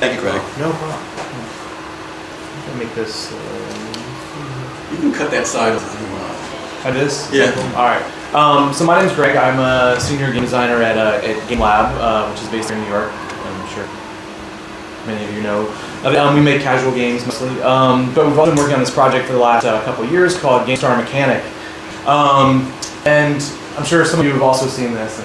Thank you, Craig. No problem. I'll make this. You can cut that side if you want. It is? Yeah. All right. So my name's Greg. I'm a senior game designer at Game Lab, which is based here in New York. I'm sure many of you know. We make casual games mostly, but we've also been working on this project for the last couple of years called GameStar Mechanic. And I'm sure some of you have also seen this.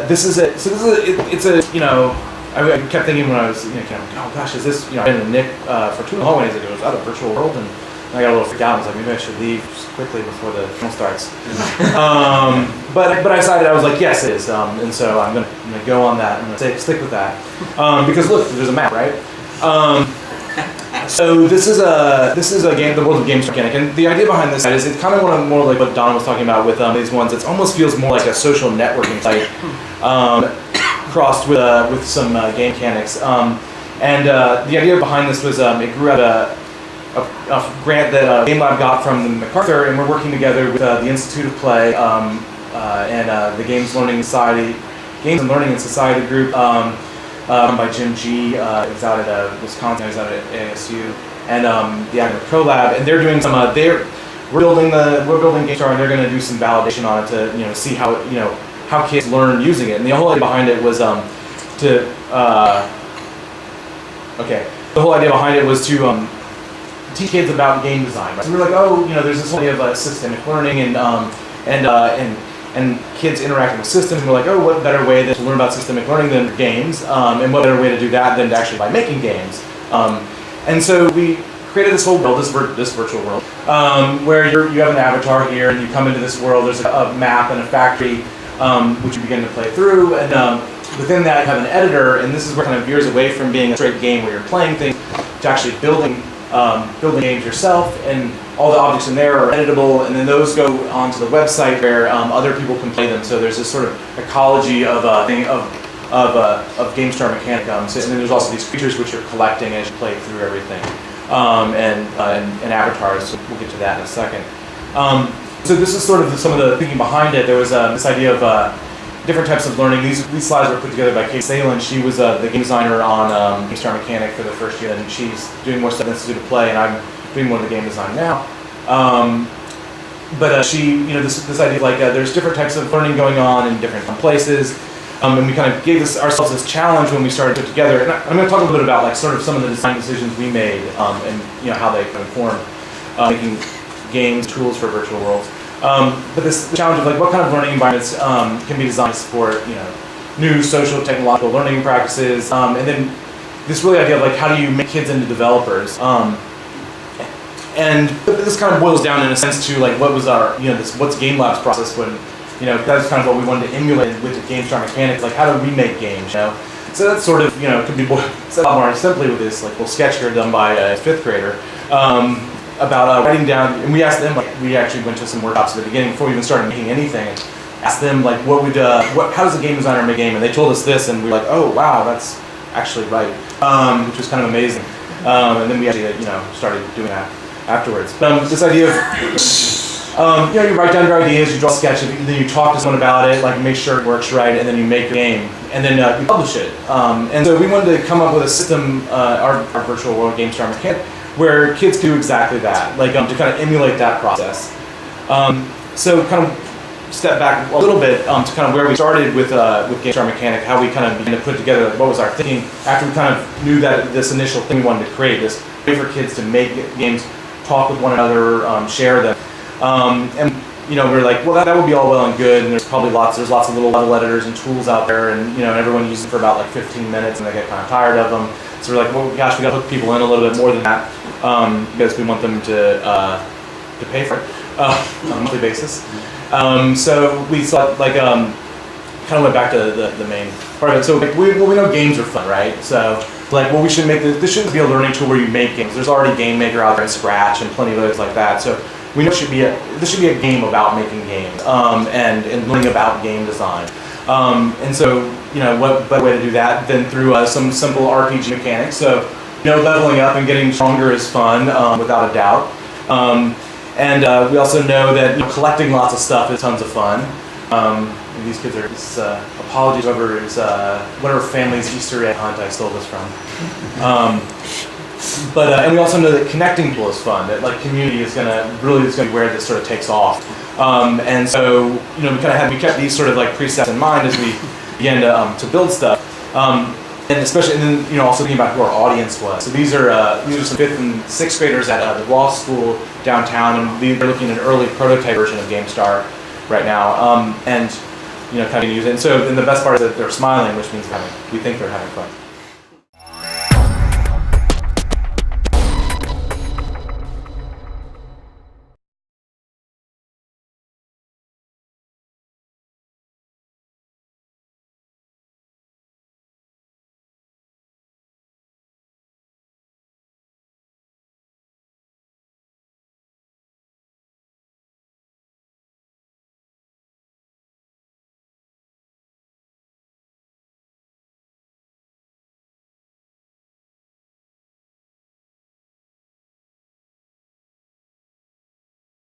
This is a, so this is a, it's a, you know, I kept thinking when I was, you know, kind of, oh gosh, is this, you know, I've been in Nick for 2 hallways ago, was that a virtual world? And I got a little freaked out. I was like, maybe I should leave quickly before the film starts. But I decided, I was like, yes, it is. And so I'm gonna go on that. I'm gonna stick with that because look, there's a map, right? So this is a game, the world of GameStar Mechanic, and the idea behind this is it's kind of more like what Don was talking about with these ones. It almost feels more like a social networking site crossed with some game mechanics. And the idea behind this was it grew out of a grant that Game Lab got from MacArthur, and we're working together with the Institute of Play and the Games and Learning and Society group by Jim G. Is out at Wisconsin. He's out at ASU, and the Academic Pro Lab, and they're doing some. We're building GameStar, and they're going to do some validation on it to see how kids learn using it. And the whole idea behind it was The whole idea behind it was to teach kids about game design. Right? So we're like, oh, there's this whole idea of systemic learning and kids interacting with systems. And we're like, oh, what better way to learn about systemic learning than games? And what better way to do that than actually by making games? And so we created this whole world, this virtual world, where you have an avatar here, and you come into this world. There's a map and a factory, which you begin to play through, and within that you have an editor. And this is where it kind of veers away from being a straight game where you're playing things to actually building games yourself, and all the objects in there are editable, and then those go onto the website where other people can play them. So there's this sort of ecology of GameStar Mechanic. And then there's also these creatures which you're collecting as you play through everything, and avatars. So we'll get to that in a second. So this is sort of some of the thinking behind it. There was this idea of different types of learning. These slides were put together by Kate Salen. She was the game designer on GameStar Mechanic for the first year, and she's doing more stuff in Institute of Play, and I'm doing more of the game design now. But she, this idea of like there's different types of learning going on in different places, and we kind of gave ourselves this challenge when we started to put together. And I'm going to talk a little bit about like sort of some of the design decisions we made, and how they kind of inform making games, tools for virtual worlds. But the challenge of like what kind of learning environments can be designed to support new social technological learning practices, and then this really idea of like how do you make kids into developers, and this kind of boils down in a sense to like what was our what's Game Lab's process when that's kind of what we wanted to emulate with the GameStar Mechanics, like how do we make games, so that's sort of could be said a lot more simply with this like little sketch here done by a 5th grader. About writing down, and we asked them, like, we actually went to some workshops at the beginning before we even started making anything, and asked them, like, how does a game designer make a game? And they told us this, and we were like, oh, wow, that's actually right, which was kind of amazing. And then we actually, started doing that afterwards. But this idea of, you write down your ideas, you draw a sketch, and then you talk to someone about it, like, make sure it works right, and then you make your game, and then you publish it. And so we wanted to come up with a system, our virtual world GameStar Mechanic, where kids can do exactly that, like to kind of emulate that process. So kind of step back a little bit to kind of where we started with GameStar Mechanic, how we kind of began to put together what was our thinking after we kind of knew that this initial thing we wanted to create, this way for kids to make games, talk with one another, share them. And we were like, well, that would be all well and good, and there's lots of little level editors and tools out there, and everyone uses them for about like 15 minutes, and they get kind of tired of them. So we're like, well, gosh, we got to hook people in a little bit more than that, because we want them to pay for it on a monthly basis. So we saw kind of went back to the main part of it. So like, we know games are fun, right? So like, well, we should make this shouldn't be a learning tool where you make games. There's already Game Maker out there and Scratch and plenty of others like that. So we know this should be a game about making games and learning about game design. And so, what better way to do that than through some simple RPG mechanics. So, leveling up and getting stronger is fun, without a doubt. And we also know that collecting lots of stuff is tons of fun. These kids are apologies whoever is whatever family's Easter egg hunt I stole this from. And we also know that connecting people is fun. That like community is gonna be where this sort of takes off. And so we kept these sort of like precepts in mind as we began to build stuff. And especially, and then also thinking about who our audience was. So these are some 5th and 6th graders at the Ross School downtown, and they're looking at an early prototype version of GameStar right now, and kind of use it. And so, then the best part is that they're smiling, which means we think they're having fun.